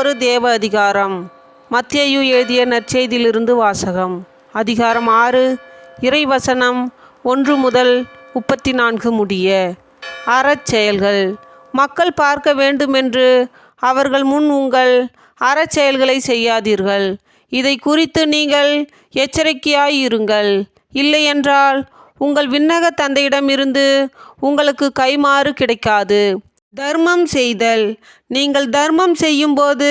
ஒரு தேவ அதிகாரம். மத்தேயு எழுதிய நற்செய்தியிலிருந்து வாசகம். அதிகாரம் 6, இறைவசனம் 1 முதல் 34 முடிய. அறச்செயல்கள். மக்கள் பார்க்க வேண்டுமென்று அவர்கள் முன் உங்கள் அறச்செயல்களை செய்யாதீர்கள். இதை குறித்து நீங்கள் எச்சரிக்கையாயிருங்கள். இல்லையென்றால் உங்கள் விண்ணக தந்தையிடமிருந்து உங்களுக்கு கைமாறு கிடைக்காது. தர்மம் செய்தல். நீங்கள் தர்மம் செய்யும்போது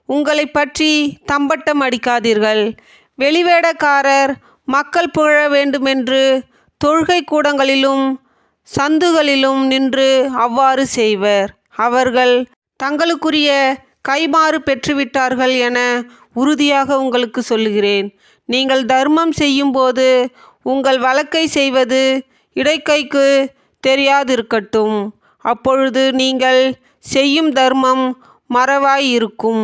உங்களை பற்றி தம்பட்டம் அடிக்காதீர்கள். வெளிவேடக்காரர் மக்கள் புகழ வேண்டுமென்று தொழுகை கூடங்களிலும் சந்துகளிலும் நின்று அவ்வாறு செய்வர். அவர்கள் தங்களுக்குரிய கைமாறு பெற்றுவிட்டார்கள் என உறுதியாக உங்களுக்கு சொல்லுகிறேன். நீங்கள் தர்மம் செய்யும்போது உங்கள் வழக்கை செய்வது இடைக்கைக்கு தெரியாதிருக்கட்டும். அப்பொழுது நீங்கள் செய்யும் தர்மம் மறைவாய் இருக்கும்.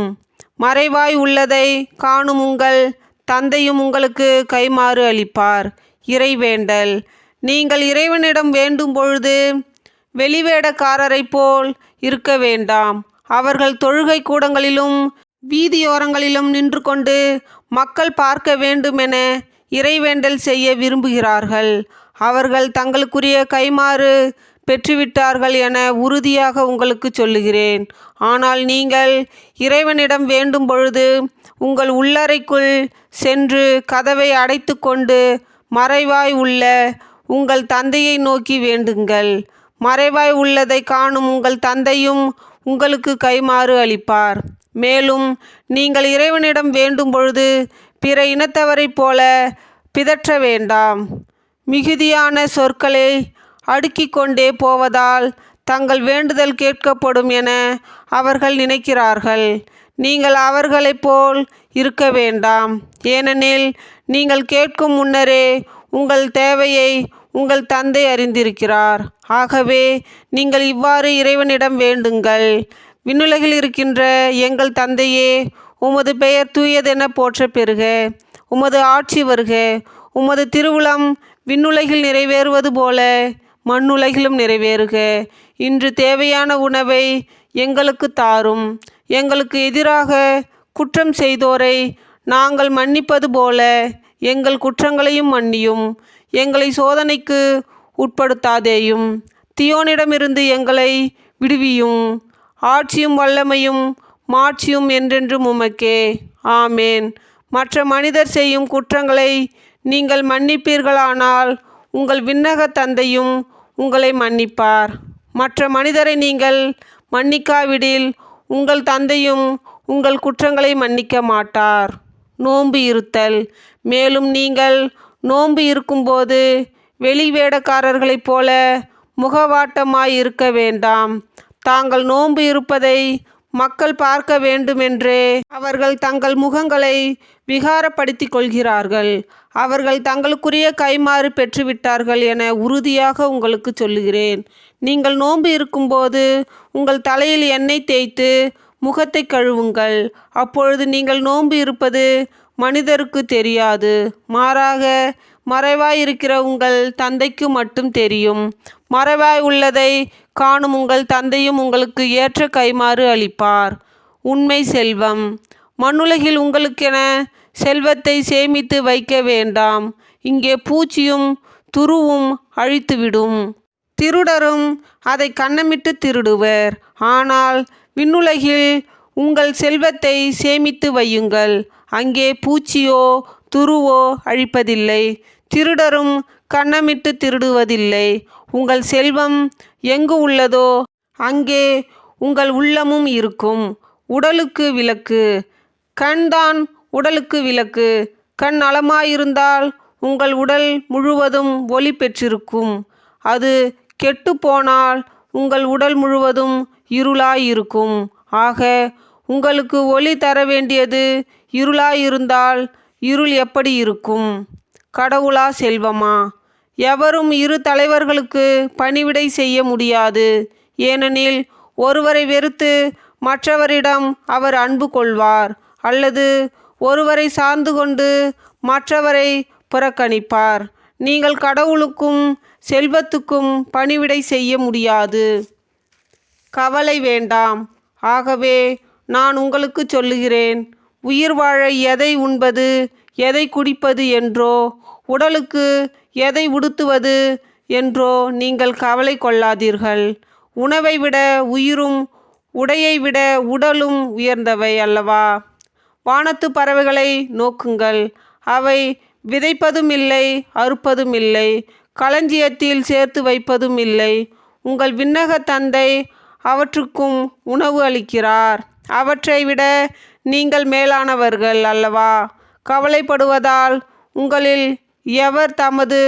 மறைவாய் உள்ளதை காணும் உங்கள் தந்தையும் உங்களுக்கு கைமாறு அளிப்பார். இறைவேண்டல். நீங்கள் இறைவனிடம் வேண்டும் பொழுது வெளிவேடக்காரரைப் போல் இருக்க வேண்டாம். அவர்கள் தொழுகை கூடங்களிலும் வீதியோரங்களிலும் நின்று கொண்டு மக்கள் பார்க்க வேண்டுமென இறைவேண்டல் செய்ய விரும்புகிறார்கள். அவர்கள் தங்களுக்குரிய கைமாறு பெற்றுவிட்டார்கள் என உறுதியாக உங்களுக்கு சொல்லுகிறேன். ஆனால் நீங்கள் இறைவனிடம் வேண்டும் பொழுது உங்கள் உள்ளறைக்குள் சென்று கதவை அடைத்து கொண்டு மறைவாய் உள்ள உங்கள் தந்தையை நோக்கி வேண்டுங்கள். மறைவாய் உள்ளதை காணும் உங்கள் தந்தையும் உங்களுக்கு கைமாறு அளிப்பார். மேலும் நீங்கள் இறைவனிடம் வேண்டும் பொழுது பிற இனத்தவரைப் போல பிதற்ற வேண்டாம். மிகுதியான சொற்களை அடுக்கிக் கொண்டே போவதால் தங்கள் வேண்டுதல் கேட்கப்படும் என அவர்கள் நினைக்கிறார்கள். நீங்கள் அவர்களைப் போல் இருக்க வேண்டாம். ஏனெனில் நீங்கள் கேட்கும் முன்னரே உங்கள் தேவையை உங்கள் தந்தை அறிந்திருக்கிறார். ஆகவே நீங்கள் இவ்வாறு இறைவனிடம் வேண்டுங்கள். விண்ணுலகில் இருக்கின்ற எங்கள் தந்தையே, உமது பெயர் தூயதென போற்ற பெறுக. உமது ஆட்சி வருக. உமது திருவுளம் விண்ணுலகில் நிறைவேறுவது போல மண்ணுலகிலும் நிறைவேறுக. இன்று தேவையான உணவை எங்களுக்கு தாரும். எங்களுக்கு எதிராக குற்றம் செய்தோரை நாங்கள் மன்னிப்பது போல எங்கள் குற்றங்களையும் மன்னியும். எங்களை சோதனைக்கு உட்படுத்தாதேயும். தீயோனிடமிருந்து எங்களை விடுவியும். ஆட்சியும் வல்லமையும் மாட்சியும் என்றென்றும் உமக்கே. ஆமேன். மற்ற மனிதர் செய்யும் குற்றங்களை நீங்கள் மன்னிப்பீர்களானால் உங்கள் விண்ணக தந்தையும் உங்களை மன்னிப்பார். மற்ற மனிதரை நீங்கள் மன்னிக்காவிடில் உங்கள் தந்தையும் உங்கள் குற்றங்களை மன்னிக்க மாட்டார். நோன்பு இருத்தல். மேலும் நீங்கள் நோன்பு இருக்கும்போது வெளிவேடக்காரர்களைப் போல முகவாட்டமாய் இருக்க வேண்டாம். தாங்கள் நோன்பு இருப்பதை மக்கள் பார்க்க வேண்டுமென்றே அவர்கள் தங்கள் முகங்களை விகாரப்படுத்திக் கொள்கிறார்கள். அவர்கள் தங்களுக்குரிய கைமாறு பெற்றுவிட்டார்கள் என உறுதியாக உங்களுக்கு சொல்லுகிறேன். நீங்கள் நோன்பு இருக்கும்போது உங்கள் தலையில் எண்ணெய் தேய்த்து முகத்தை கழுவுங்கள். அப்பொழுது நீங்கள் நோன்பு இருப்பது மனிதருக்கு தெரியாது. மாறாக மறைவாய் இருக்கிற உங்கள் தந்தைக்கு மட்டும் தெரியும். மறைவாய் உள்ளதை காணும் உங்கள் தந்தையும் உங்களுக்கு ஏற்ற கைமாறு அளிப்பார். உண்மை செல்வம். மண்ணுலகில் உங்களுக்கென செல்வத்தை சேமித்து வைக்க வேண்டாம். இங்கே பூச்சியும் துருவும் அழித்துவிடும். திருடரும் அதை கன்னமிட்டு திருடுவர். ஆனால் விண்ணுலகில் உங்கள் செல்வத்தை சேமித்து வையுங்கள். அங்கே பூச்சியோ துருவோ அழிப்பதில்லை. திருடரும் கன்னமிட்டு திருடுவதில்லை. உங்கள் செல்வம் எங்கு உள்ளதோ அங்கே உங்கள் உள்ளமும் இருக்கும். உடலுக்கு விளக்கு. கண்தான் உடலுக்கு விளக்கு. கண் நலமாயிருந்தால் உங்கள் உடல் முழுவதும் ஒளி பெற்றிருக்கும். அது கெட்டுப்போனால் உங்கள் உடல் முழுவதும் இருளாயிருக்கும். ஆக உங்களுக்கு ஒளி தர வேண்டியது இருளாயிருந்தால் இருள் எப்படி இருக்கும்? கடவுளா செல்வமா? எவரும் இரு தலைவர்களுக்கு பணிவிடை செய்ய முடியாது. ஏனெனில் ஒருவரை வெறுத்து மற்றவரிடம் அவர் அன்பு கொள்வார், அல்லது ஒருவரை சார்ந்து கொண்டு மற்றவரை புறக்கணிப்பார். நீங்கள் கடவுளுக்கும் செல்வத்துக்கும் பணிவிடை செய்ய முடியாது. கவலை வேண்டாம். ஆகவே நான் உங்களுக்கு சொல்லுகிறேன், உயிர் வாழ எதை உண்பது, எதை குடிப்பது என்றோ, உடலுக்கு எதை உடுத்துவது என்றோ நீங்கள் கவலை கொள்ளாதீர்கள். உணவை விட உயிரும் உடையை விட உடலும் உயர்ந்தவை அல்லவா? வானத்து பறவைகளை நோக்குங்கள். அவை விதைப்பதும் இல்லை, அறுப்பதும் இல்லை, களஞ்சியத்தில் சேர்த்து வைப்பதும் இல்லை. உங்கள் விண்ணக தந்தை அவற்றுக்கும் உணவு அளிக்கிறார். அவற்றை விட நீங்கள் மேலானவர்கள் அல்லவா? கவலைப்படுவதால் உங்களில் எவர் தமது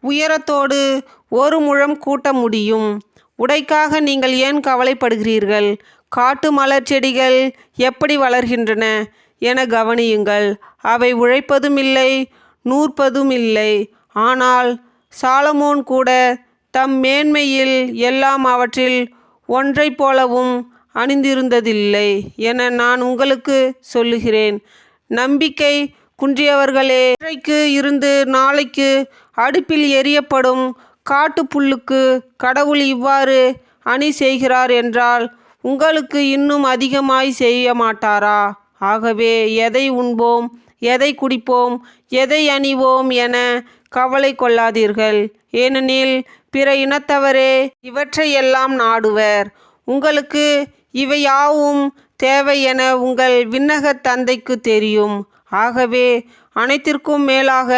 உயரத்தோடு ஒரு முழம் கூட்ட முடியும்? உடைக்காக நீங்கள் ஏன் கவலைப்படுகிறீர்கள்? காட்டு மலர் செடிகள் எப்படி வளர்கின்றன என கவனியுங்கள். அவை உழைப்பதும் இல்லை, நூற்பதும் இல்லை. ஆனால் சாலமோன் கூட தம் மேன்மையில் எல்லாம் அவற்றில் ஒன்றைப் போலவும் அணிந்திருந்ததில்லை என நான் உங்களுக்கு சொல்லுகிறேன். நம்பிக்கை குன்றியவர்களே, இன்றைக்கு இருந்து நாளைக்கு அடுப்பில் எரியப்படும் காட்டுப்புல்லுக்கு கடவுள் இவ்வாறு அணி செய்கிறார் என்றால் உங்களுக்கு இன்னும் அதிகமாய் செய்ய மாட்டாரா? ஆகவே எதை உண்போம், எதை குடிப்போம், எதை அணிவோம் என கவலை கொள்ளாதீர்கள். ஏனெனில் பிற இனத்தவரே இவற்றையெல்லாம் நாடுவர். உங்களுக்கு இவை யாவும் தேவை என உங்கள் விண்ணக தந்தைக்கு தெரியும். ஆகவே அனைத்திற்கும் மேலாக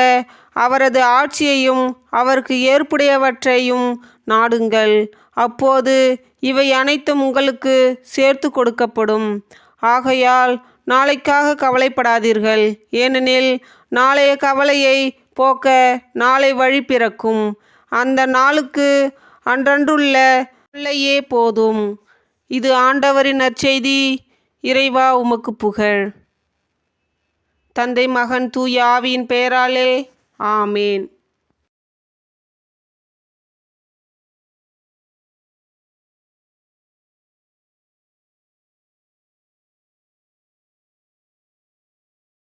அவரது ஆட்சியையும் அவருக்கு ஏற்புடையவற்றையும் நாடுங்கள். அப்போது இவை அனைத்தும் உங்களுக்கு சேர்த்து கொடுக்கப்படும். ஆகையால் நாளைக்காக கவலைப்படாதீர்கள். ஏனெனில் நாளைய கவலையை போக்க நாளை வழி பிறக்கும். அந்த நாளுக்கு அன்றன்றுள்ள தொல்லையே போதும். இது ஆண்டவரின் நற்செய்தி. இறைவா, உமக்கு புகழ். தந்தை, மகன், தூய ஆவியின் பெயராலே ஆமேன்.